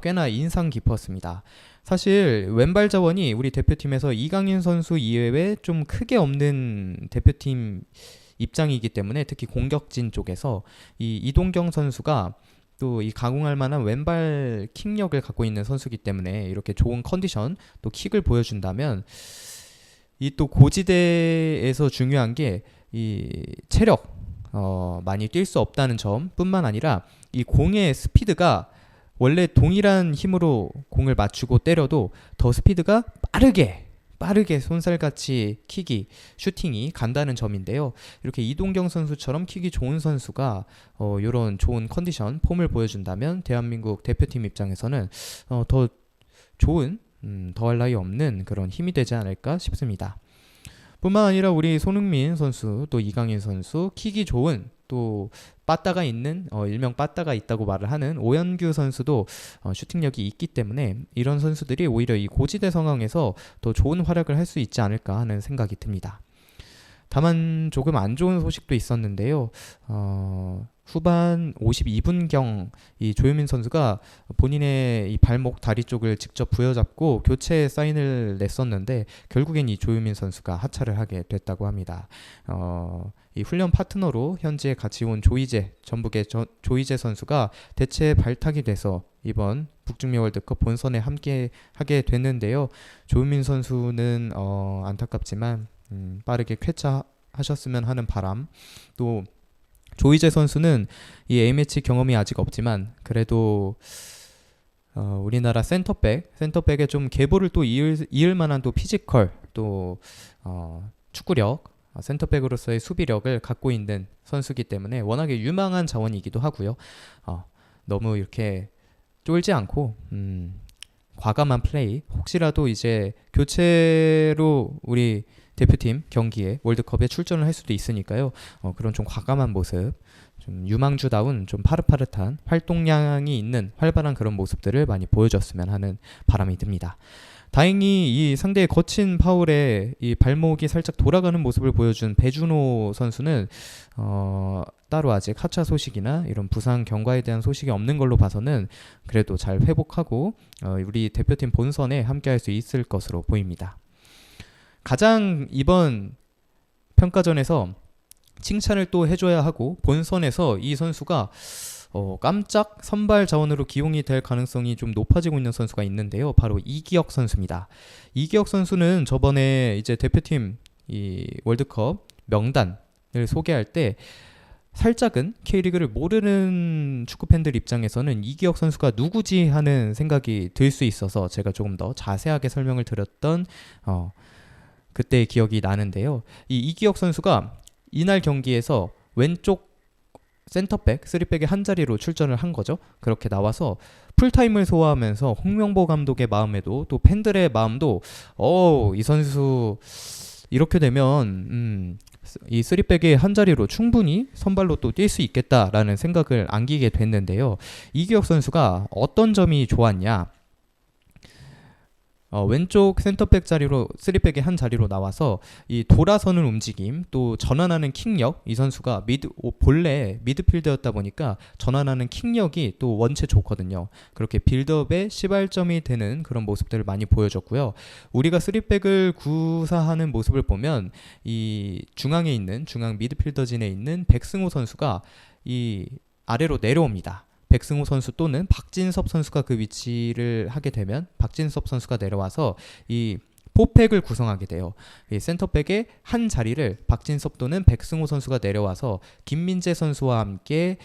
꽤나 인상 깊었습니다. 사실 왼발 자원이 우리 대표팀에서 이강인 선수 이외에 좀 크게 없는 대표팀 입장이기 때문에 특히 공격진 쪽에서 이 이동경 선수가 또 이 가공할 만한 왼발 킥력을 갖고 있는 선수이기 때문에 이렇게 좋은 컨디션 또 킥을 보여준다면 이 또 고지대에서 중요한 게 이 체력 많이 뛸 수 없다는 점 뿐만 아니라 이 공의 스피드가 원래 동일한 힘으로 공을 맞추고 때려도 더 스피드가 빠르게 손살같이 슈팅이 간다는 점인데요. 이렇게 이동경 선수처럼 킥이 좋은 선수가 이런 좋은 컨디션, 폼을 보여준다면 대한민국 대표팀 입장에서는 더 좋은 더할 나위 없는 그런 힘이 되지 않을까 싶습니다. 뿐만 아니라 우리 손흥민 선수 또 이강인 선수 킥이 좋은 또 빠따가 있는 일명 빠따가 있다고 말을 하는 오현규 선수도 슈팅력이 있기 때문에 이런 선수들이 오히려 이 고지대 상황에서 더 좋은 활약을 할 수 있지 않을까 하는 생각이 듭니다. 다만 조금 안 좋은 소식도 있었는데요. 후반 52분경 이 조유민 선수가 본인의 이 발목 다리 쪽을 직접 부여잡고 교체 사인을 냈었는데 결국엔 이 조유민 선수가 하차를 하게 됐다고 합니다. 이 훈련 파트너로 현재 같이 온 전북의 조이제 선수가 대체 발탁이 돼서 이번 북중미 월드컵 본선에 함께 하게 됐는데요. 조유민 선수는 안타깝지만 빠르게 쾌차하셨으면 하는 바람, 또 조이제 선수는 이 A매치 경험이 아직 없지만 그래도 우리나라 센터백의 좀 계보를 또 이을 만한 또 피지컬 또 축구력, 센터백으로서의 수비력을 갖고 있는 선수이기 때문에 워낙에 유망한 자원이기도 하고요. 너무 이렇게 쫄지 않고 과감한 플레이, 혹시라도 이제 교체로 우리 대표팀 경기에 월드컵에 출전을 할 수도 있으니까요. 그런 좀 과감한 모습 좀 유망주다운 좀 파릇파릇한 활동량이 있는 활발한 그런 모습들을 많이 보여줬으면 하는 바람이 듭니다. 다행히 이 상대의 거친 파울에 이 발목이 살짝 돌아가는 모습을 보여준 배준호 선수는 따로 아직 하차 소식이나 이런 부상 경과에 대한 소식이 없는 걸로 봐서는 그래도 잘 회복하고 우리 대표팀 본선에 함께할 수 있을 것으로 보입니다. 가장 이번 평가전에서 칭찬을 또 해줘야 하고 본선에서 이 선수가 깜짝 선발 자원으로 기용이 될 가능성이 좀 높아지고 있는 선수가 있는데요. 바로 이기혁 선수입니다. 이기혁 선수는 저번에 이제 대표팀 이 월드컵 명단을 소개할 때 살짝은 K리그를 모르는 축구 팬들 입장에서는 이기혁 선수가 누구지 하는 생각이 들 수 있어서 제가 조금 더 자세하게 설명을 드렸던 그때의 기억이 나는데요. 이 이기혁 선수가 이날 경기에서 왼쪽 센터백, 3백의 한 자리로 출전을 한 거죠. 그렇게 나와서 풀타임을 소화하면서 홍명보 감독의 마음에도 또 팬들의 마음도 이 선수 이렇게 되면 이 3백의 한 자리로 충분히 선발로 또 뛸 수 있겠다라는 생각을 안기게 됐는데요. 이기혁 선수가 어떤 점이 좋았냐? 왼쪽 센터백 자리로 3백의 한 자리로 나와서 이 돌아서는 움직임 또 전환하는 킥력 이 선수가 본래 미드필더였다 보니까 전환하는 킥력이 또 원체 좋거든요. 그렇게 빌드업에 시발점이 되는 그런 모습들을 많이 보여줬고요. 우리가 3백을 구사하는 모습을 보면 이 중앙에 있는 중앙 미드필더진에 있는 백승호 선수가 이 아래로 내려옵니다. 백승호 선수 또는 박진섭 선수가 그 위치를 하게 되면 박진섭 선수가 내려와서 이 포백을 구성하게 돼요. 이 센터백의 한 자리를 박진섭 또는 백승호 선수가 내려와서 김민재 선수와 함께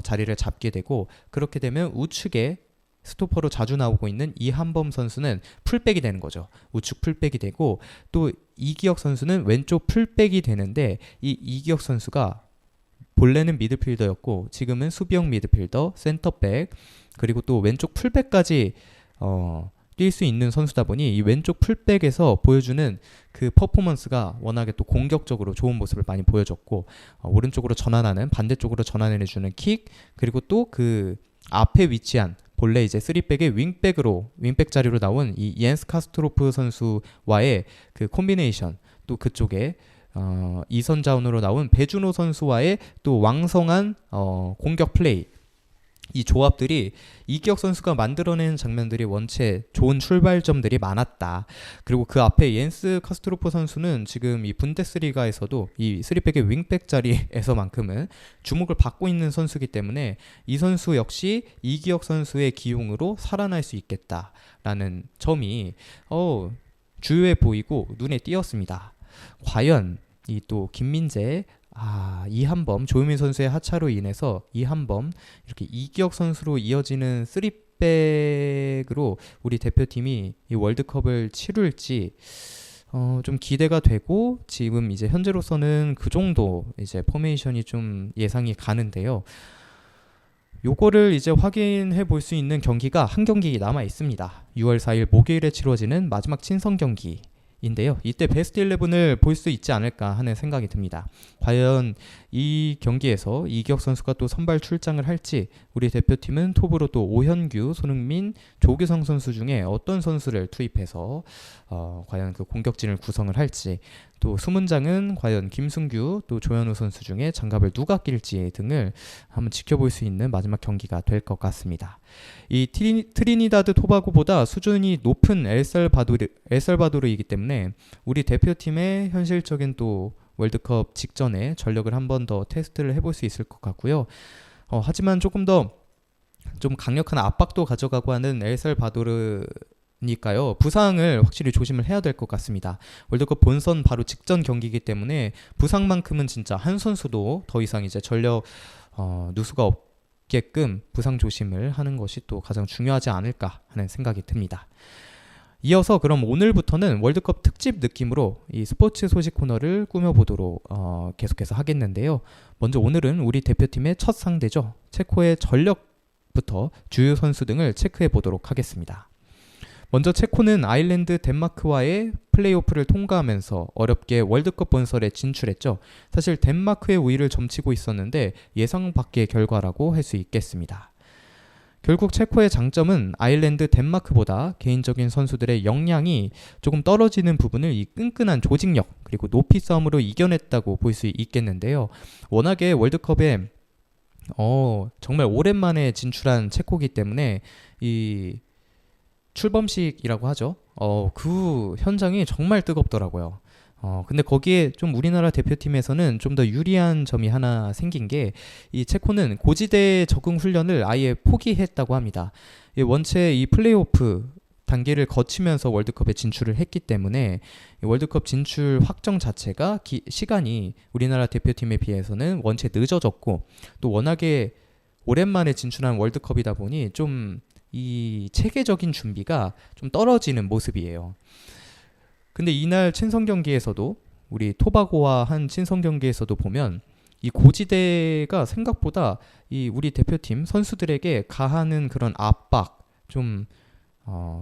자리를 잡게 되고 그렇게 되면 우측에 스토퍼로 자주 나오고 있는 이한범 선수는 풀백이 되는 거죠. 우측 풀백이 되고 또 이기혁 선수는 왼쪽 풀백이 되는데 이 이기혁 선수가 본래는 미드필더였고 지금은 수비형 미드필더, 센터백 그리고 또 왼쪽 풀백까지 뛸 수 있는 선수다 보니 이 왼쪽 풀백에서 보여주는 그 퍼포먼스가 워낙에 또 공격적으로 좋은 모습을 많이 보여줬고 오른쪽으로 전환하는 반대쪽으로 전환해주는 킥 그리고 또 그 앞에 위치한 본래 이제 3백의 윙백 자리로 나온 이 옌스 카스트로프 선수와의 그 콤비네이션 또 그쪽에 이선 자원으로 나온 배준호 선수와의 또 왕성한 공격 플레이 이 조합들이 이기혁 선수가 만들어낸 장면들이 원체 좋은 출발점들이 많았다. 그리고 그 앞에 옌스 카스트로프 선수는 지금 이 분데스리가에서도 이 3백의 윙백 자리에서만큼은 주목을 받고 있는 선수이기 때문에 이 선수 역시 이기혁 선수의 기용으로 살아날 수 있겠다라는 점이 주요해 보이고 눈에 띄었습니다. 과연 이 또 김민재, 이한범, 조유민 선수의 하차로 인해서 이한범 이렇게 이기혁 선수로 이어지는 3백으로 우리 대표팀이 이 월드컵을 치룰지 좀 기대가 되고 지금 이제 현재로서는 그 정도 이제 포메이션이 좀 예상이 가는데요. 요거를 이제 확인해 볼 수 있는 경기가 한 경기 남아 있습니다. 6월 4일 목요일에 치러지는 마지막 친선 경기. 인데요. 이때 베스트 11을 볼 수 있지 않을까 하는 생각이 듭니다. 과연 이 경기에서 이기혁 선수가 또 선발 출장을 할지 우리 대표팀은 톱으로 또 오현규, 손흥민, 조규성 선수 중에 어떤 선수를 투입해서 과연 그 공격진을 구성을 할지 또 수문장은 과연 김승규 또 조현우 선수 중에 장갑을 누가 낄지 등을 한번 지켜볼 수 있는 마지막 경기가 될 것 같습니다. 이 트리니다드 토바고보다 수준이 높은 엘살바도르이기 때문에 우리 대표팀의 현실적인 또 월드컵 직전에 전력을 한 번 더 테스트를 해볼 수 있을 것 같고요. 하지만 조금 더 좀 강력한 압박도 가져가고 하는 엘살바도르니까요. 부상을 확실히 조심을 해야 될 것 같습니다. 월드컵 본선 바로 직전 경기이기 때문에 부상만큼은 진짜 한 선수도 더 이상 이제 전력 누수가 없게끔 부상 조심을 하는 것이 또 가장 중요하지 않을까 하는 생각이 듭니다. 이어서 그럼 오늘부터는 월드컵 특집 느낌으로 이 스포츠 소식 코너를 꾸며보도록 계속해서 하겠는데요. 먼저 오늘은 우리 대표팀의 첫 상대죠. 체코의 전력부터 주요 선수 등을 체크해 보도록 하겠습니다. 먼저 체코는 아일랜드, 덴마크와의 플레이오프를 통과하면서 어렵게 월드컵 본선에 진출했죠. 사실 덴마크의 우위를 점치고 있었는데 예상 밖의 결과라고 할 수 있겠습니다. 결국 체코의 장점은 아일랜드, 덴마크보다 개인적인 선수들의 역량이 조금 떨어지는 부분을 이 끈끈한 조직력 그리고 높이 싸움으로 이겨냈다고 볼 수 있겠는데요. 워낙에 월드컵에 정말 오랜만에 진출한 체코기 때문에 이 출범식이라고 하죠. 그 현장이 정말 뜨겁더라고요. 근데 거기에 좀 우리나라 대표팀에서는 좀 더 유리한 점이 하나 생긴 게 이 체코는 고지대 적응 훈련을 아예 포기했다고 합니다. 원체 이 플레이오프 단계를 거치면서 월드컵에 진출을 했기 때문에 이 월드컵 진출 확정 자체가 시간이 우리나라 대표팀에 비해서는 원체 늦어졌고 또 워낙에 오랜만에 진출한 월드컵이다 보니 좀 이 체계적인 준비가 좀 떨어지는 모습이에요. 근데 이날 친선 경기에서도 우리 토바고와 한 친선 경기에서도 보면 이 고지대가 생각보다 이 우리 대표팀 선수들에게 가하는 그런 압박, 좀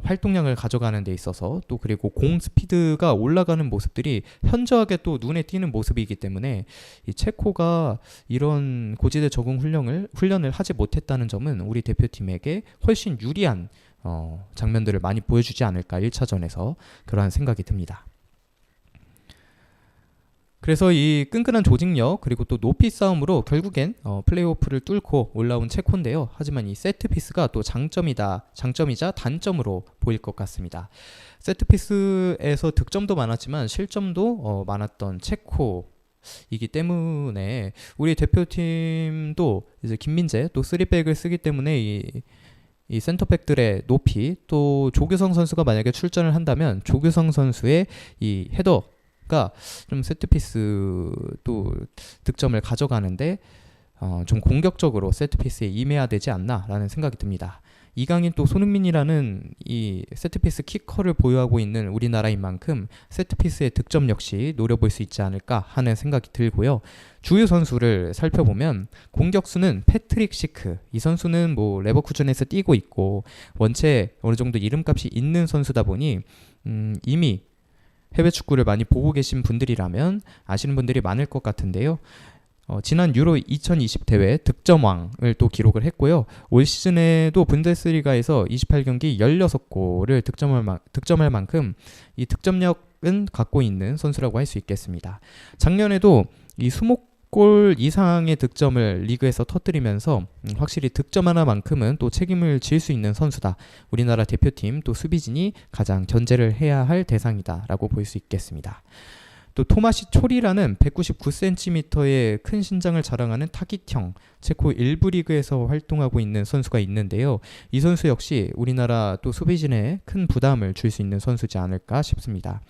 활동량을 가져가는 데 있어서 또 그리고 공 스피드가 올라가는 모습들이 현저하게 또 눈에 띄는 모습이기 때문에 이 체코가 이런 고지대 적응 훈련을 하지 못했다는 점은 우리 대표팀에게 훨씬 유리한 장면들을 많이 보여주지 않을까 1차전에서 그러한 생각이 듭니다. 그래서 이 끈끈한 조직력 그리고 또 높이 싸움으로 결국엔 플레이오프를 뚫고 올라온 체코인데요. 하지만 이 세트피스가 또 장점이자 단점으로 보일 것 같습니다. 세트피스에서 득점도 많았지만 실점도 많았던 체코이기 때문에 우리 대표팀도 이제 김민재 또 3백을 쓰기 때문에 이 센터백들의 높이 또 조규성 선수가 만약에 출전을 한다면 조규성 선수의 이 헤더가 좀 세트피스 또 득점을 가져가는데 좀 공격적으로 세트피스에 임해야 되지 않나라는 생각이 듭니다. 이강인 또 손흥민이라는 이 세트피스 키커를 보유하고 있는 우리나라인 만큼 세트피스의 득점 역시 노려볼 수 있지 않을까 하는 생각이 들고요. 주요 선수를 살펴보면 공격수는 패트릭 시크, 이 선수는 뭐 레버쿠젠에서 뛰고 있고 원체 어느 정도 이름값이 있는 선수다 보니 이미 해외 축구를 많이 보고 계신 분들이라면 아시는 분들이 많을 것 같은데요. 지난 유로 2020 대회 득점왕을 또 기록을 했고요. 올 시즌에도 분데스리가에서 28경기 16골을 득점할 만큼 이 득점력은 갖고 있는 선수라고 할 수 있겠습니다. 작년에도 이 20골 이상의 득점을 리그에서 터뜨리면서 확실히 득점 하나만큼은 또 책임을 질 수 있는 선수다. 우리나라 대표팀 또 수비진이 가장 견제를 해야 할 대상이다 라고 볼 수 있겠습니다. 또 토마시 초리라는 199cm의 큰 신장을 자랑하는 타깃형 체코 1부 리그에서 활동하고 있는 선수가 있는데요. 이 선수 역시 우리나라 또 수비진에 큰 부담을 줄 수 있는 선수지 않을까 싶습니다.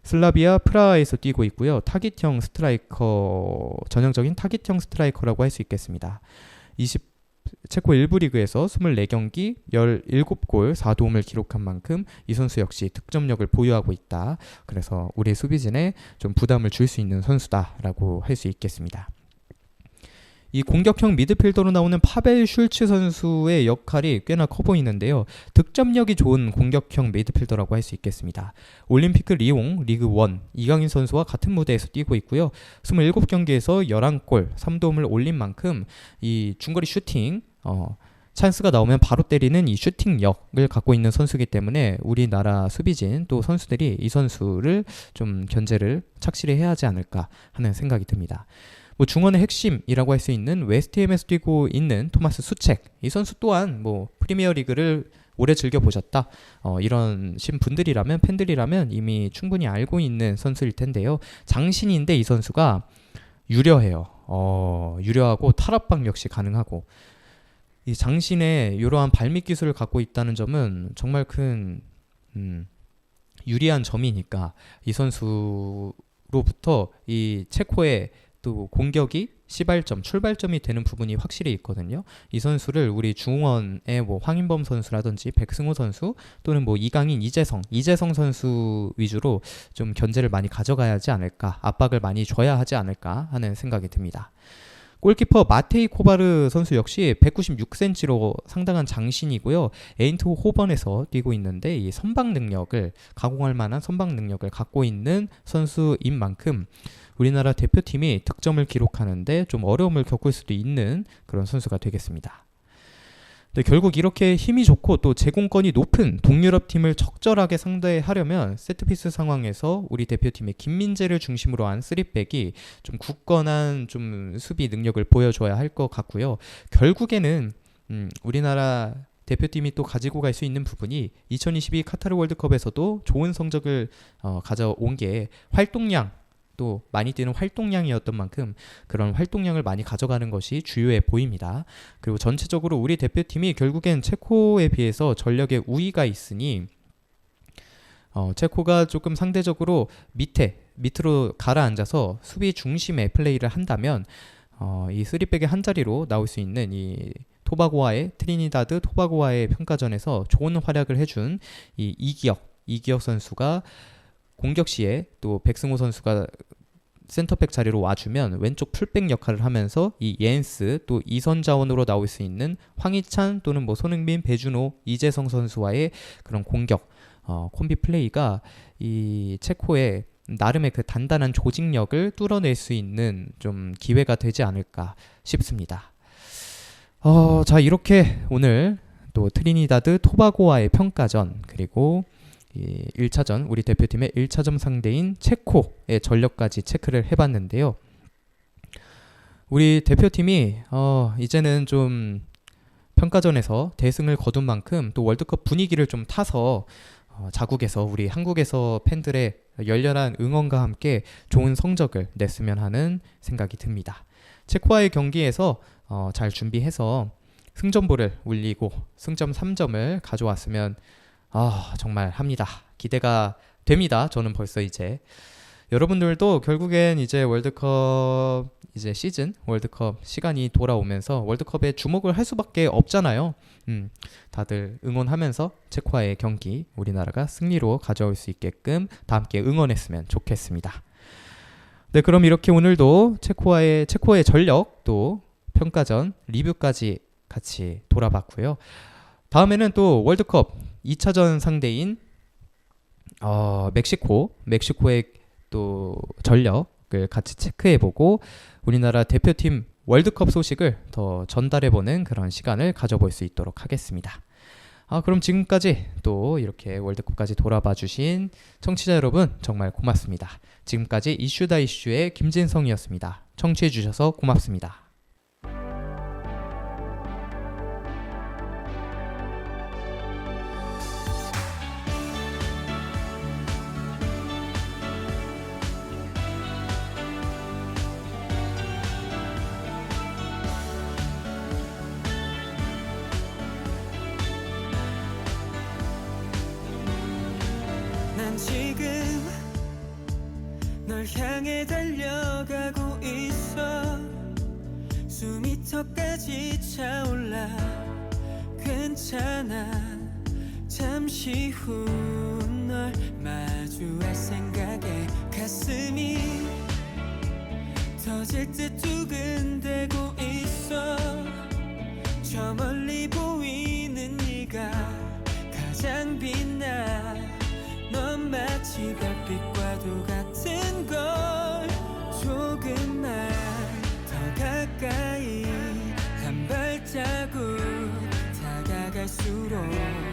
슬라비아 프라하에서 뛰고 있고요. 타깃형 스트라이커, 전형적인 타깃형 스트라이커라고 할 수 있겠습니다. 체코 1부 리그에서 24경기 17골 4도움을 기록한 만큼 이 선수 역시 득점력을 보유하고 있다. 그래서 우리 수비진에 좀 부담을 줄 수 있는 선수다라고 할 수 있겠습니다. 이 공격형 미드필더로 나오는 파벨 슐츠 선수의 역할이 꽤나 커 보이는데요. 득점력이 좋은 공격형 미드필더라고 할 수 있겠습니다. 올림피크 리옹 리그 1 이강인 선수와 같은 무대에서 뛰고 있고요. 27경기에서 11골 3도움을 올린 만큼 이 중거리 슈팅 찬스가 나오면 바로 때리는 이 슈팅력을 갖고 있는 선수이기 때문에 우리나라 수비진 또 선수들이 이 선수를 좀 견제를 착실히 해야 하지 않을까 하는 생각이 듭니다. 뭐 중원의 핵심이라고 할 수 있는 웨스트햄에서 뛰고 있는 토마스 수책, 이 선수 또한 뭐 프리미어리그를 오래 즐겨보셨다, 이런 분들이라면 팬들이라면 이미 충분히 알고 있는 선수일 텐데요. 장신인데 이 선수가 유려해요. 유려하고 탈압박 역시 가능하고 이 장신의 이러한 발밑 기술을 갖고 있다는 점은 정말 큰 유리한 점이니까 이 선수로부터 이 체코의 또 공격이 시발점, 출발점이 되는 부분이 확실히 있거든요. 이 선수를 우리 중원의 뭐 황인범 선수라든지 백승호 선수 또는 뭐 이강인, 이재성 선수 위주로 좀 견제를 많이 가져가야 하지 않을까, 압박을 많이 줘야 하지 않을까 하는 생각이 듭니다. 골키퍼 마테이 코바르 선수 역시 196cm로 상당한 장신이고요. 에인트 호번에서 뛰고 있는데 이 선방 능력을 가공할 만한 선방 능력을 갖고 있는 선수인 만큼 우리나라 대표팀이 득점을 기록하는데 좀 어려움을 겪을 수도 있는 그런 선수가 되겠습니다. 네, 결국 이렇게 힘이 좋고 또 제공권이 높은 동유럽 팀을 적절하게 상대하려면 세트피스 상황에서 우리 대표팀의 김민재를 중심으로 한 3백이 좀 굳건한 좀 수비 능력을 보여줘야 할 것 같고요. 결국에는 우리나라 대표팀이 또 가지고 갈 수 있는 부분이 2022 카타르 월드컵에서도 좋은 성적을 가져온 게 활동량, 또 많이 뛰는 활동량이었던 만큼 그런 활동량을 많이 가져가는 것이 주요해 보입니다. 그리고 전체적으로 우리 대표팀이 결국엔 체코에 비해서 전력에 우위가 있으니 체코가 조금 상대적으로 밑으로 가라앉아서 수비 중심의 플레이를 한다면 이 3백의 한 자리로 나올 수 있는 이 트리니다드 토바고와의 평가전에서 좋은 활약을 해준 이 이기혁 선수가 공격 시에 또 백승호 선수가 센터백 자리로 와주면 왼쪽 풀백 역할을 하면서 이 예엔스 또 이선 자원으로 나올 수 있는 황희찬 또는 뭐 손흥민, 배준호, 이재성 선수와의 그런 공격 콤비 플레이가 이 체코의 나름의 그 단단한 조직력을 뚫어낼 수 있는 좀 기회가 되지 않을까 싶습니다. 자, 이렇게 오늘 또 트리니다드 토바고와의 평가전 그리고 이 1차전 우리 대표팀의 1차전 상대인 체코의 전력까지 체크를 해봤는데요. 우리 대표팀이 이제는 좀 평가전에서 대승을 거둔 만큼 또 월드컵 분위기를 좀 타서 자국에서 우리 한국에서 팬들의 열렬한 응원과 함께 좋은 성적을 냈으면 하는 생각이 듭니다. 체코와의 경기에서 잘 준비해서 승점보를 울리고 승점 3점을 가져왔으면 정말 합니다. 기대가 됩니다. 저는 벌써 이제 여러분들도 결국엔 이제 월드컵 이제 시즌 월드컵 시간이 돌아오면서 월드컵에 주목을 할 수밖에 없잖아요. 다들 응원하면서 체코와의 경기 우리나라가 승리로 가져올 수 있게끔 다 함께 응원했으면 좋겠습니다. 네, 그럼 이렇게 오늘도 체코의 전력 또 평가전 리뷰까지 같이 돌아봤고요. 다음에는 또 월드컵 2차전 상대인 멕시코의 또 전력을 같이 체크해보고 우리나라 대표팀 월드컵 소식을 더 전달해보는 그런 시간을 가져볼 수 있도록 하겠습니다. 그럼 지금까지 또 이렇게 월드컵까지 돌아봐 주신 청취자 여러분 정말 고맙습니다. 지금까지 이슈다 이슈의 김진성이었습니다. 청취해 주셔서 고맙습니다. 난 지금 널 향해 달려가고 있어 수미터까지 차올라 괜찮아 잠시 후 널 마주할 생각에 가슴이 터질 듯 두근대고 있어 저 멀리 보이는 네가 가장 빛나 넌 마치 별빛과도 같은 걸 조금만 더 가까이 한 발자국 다가갈수록